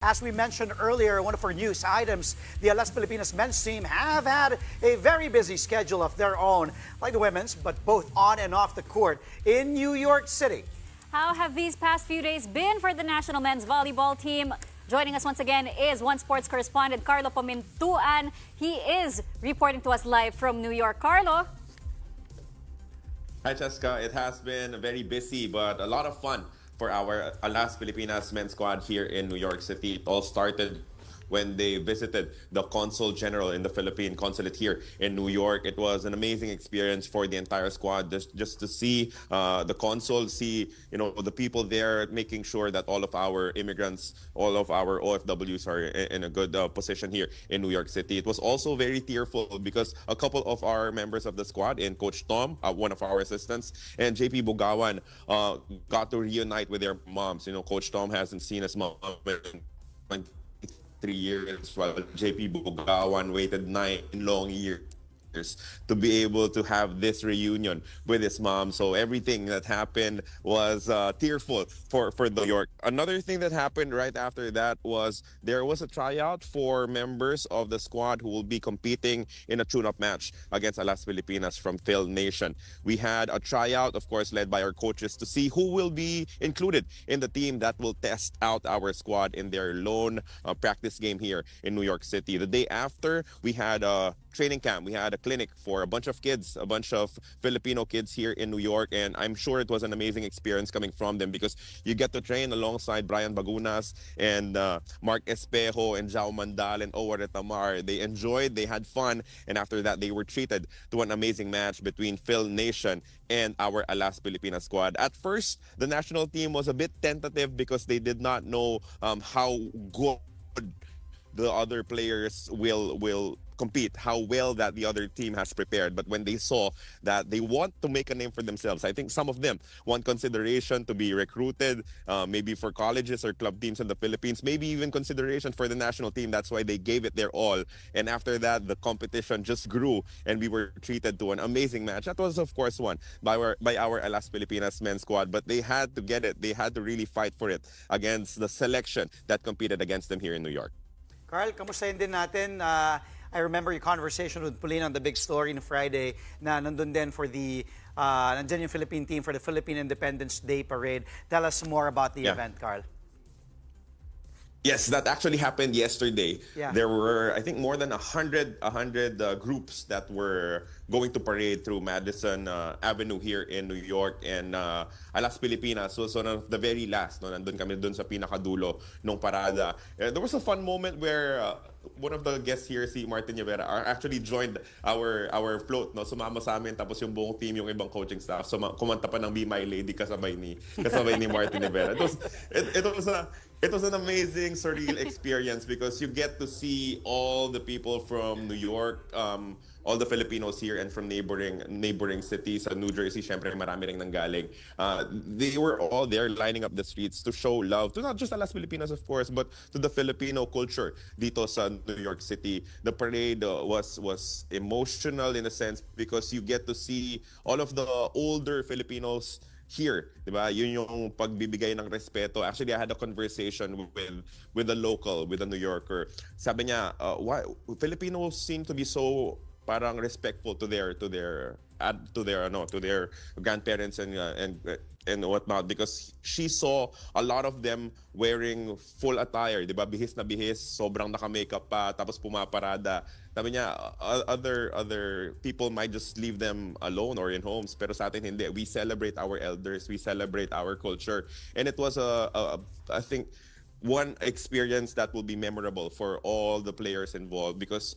As we mentioned earlier, one of our news items, the Alas Pilipinas men's team have had a very busy schedule of their own, like the women's, but both on and off the court in New York City. How have these past few days been for the national men's volleyball team? Joining us once again is one sports correspondent, Carlo Pamintuan. He is reporting to us live from New York. Carlo? Hi, Cheska. It has been very busy, but a lot of fun for our Alas Pilipinas men's squad here in New York City. It all started when they visited the Consul General in the Philippine Consulate here in New York. It was an amazing experience for the entire squad, just to see the consul, see the people there, making sure that all of our immigrants, all of our OFWs are in a good position here in New York City. It was also very tearful because a couple of our members of the squad, and Coach Tom, one of our assistants, and JP Bugawan got to reunite with their moms. Coach Tom hasn't seen his mom in 3 years, while JP Bugawan waited 9 long years to be able to have this reunion with his mom. So everything that happened was tearful for New York. Another thing that happened right after that was there was a tryout for members of the squad who will be competing in a tune-up match against Alas Pilipinas from Phil Nation. We had a tryout, of course, led by our coaches to see who will be included in the team that will test out our squad in their lone practice game here in New York City. The day after, we had a training camp. We had a clinic for a bunch of kids, a bunch of Filipino kids here in New York, and I'm sure it was an amazing experience coming from them because you get to train alongside Brian Bagunas and Mark Espejo and Jao Mandal and Owa Retamar. They enjoyed, they had fun, and after that they were treated to an amazing match between Phil Nation and our Alas Pilipinas squad. At first, the national team was a bit tentative because they did not know how good the other players will compete, how well that the other team has prepared. But when they saw that they want to make a name for themselves, I think some of them want consideration to be recruited, maybe for colleges or club teams in the Philippines, maybe even consideration for the national team. That's why they gave it their all. And after that, the competition just grew and we were treated to an amazing match. That was, of course, won by our Alas Pilipinas men's squad, but they had to get it. They had to really fight for it against the selection that competed against them here in New York. Carl, kamustahin din natin. I remember your conversation with Pauline on the big story on Friday na nandun din for the nandyan yung Philippine team for the Philippine Independence Day Parade. Tell us more about the event, Carl. Yes, that actually happened yesterday. Yeah. There were, I think, more than 100 groups that were going to parade through Madison Avenue here in New York, and Alas Pilipinas was one of the very last. No, nandun kami dun sa pinakadulo nung parada. There was a fun moment where one of the guests here, si Martin Rivera, actually joined our float. No, sumama sa amin, tapos yung buong team, yung ibang coaching staff, kumanta pa ng Be My Lady kasabay ni Martin Rivera. It was an amazing, surreal experience because you get to see all the people from New York, all the Filipinos here, and from neighboring cities. New Jersey, syempre marami ring nanggaling. They were all there lining up the streets to show love to not just Alas Pilipinas, of course, but to the Filipino culture dito sa New York City. The parade was emotional in a sense because you get to see all of the older Filipinos here, di ba? Yun yung pagbibigay ng respeto. Actually, I had a conversation with a local, with a New Yorker. Sabi niya, why Filipinos seem to be so parang respectful to their grandparents and whatnot, because she saw a lot of them wearing full attire, di ba? Bihis na bihis, sobrang naka-makeup pa, tapos pumaparada. Sabi niya, other people might just leave them alone or in homes, pero sa atin hindi. We celebrate our elders, we celebrate our culture, and it was I think one experience that will be memorable for all the players involved because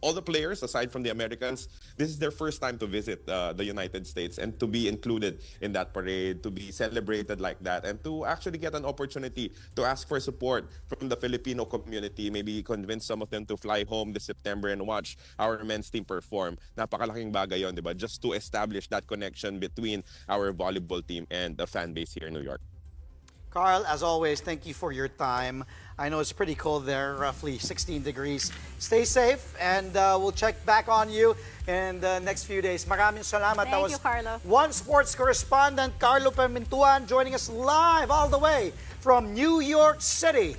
all the players, aside from the Americans, this is their first time to visit the United States, and to be included in that parade, to be celebrated like that, and to actually get an opportunity to ask for support from the Filipino community, maybe convince some of them to fly home this September and watch our men's team perform. Napakalaking bagay yun, di ba? Just to establish that connection between our volleyball team and the fan base here in New York. Carl, as always, thank you for your time. I know it's pretty cold there, roughly 16 degrees. Stay safe, and we'll check back on you in the next few days. Maraming salamat. Thank you, Carlo. One sports correspondent, Carlo Pamintuan, joining us live all the way from New York City.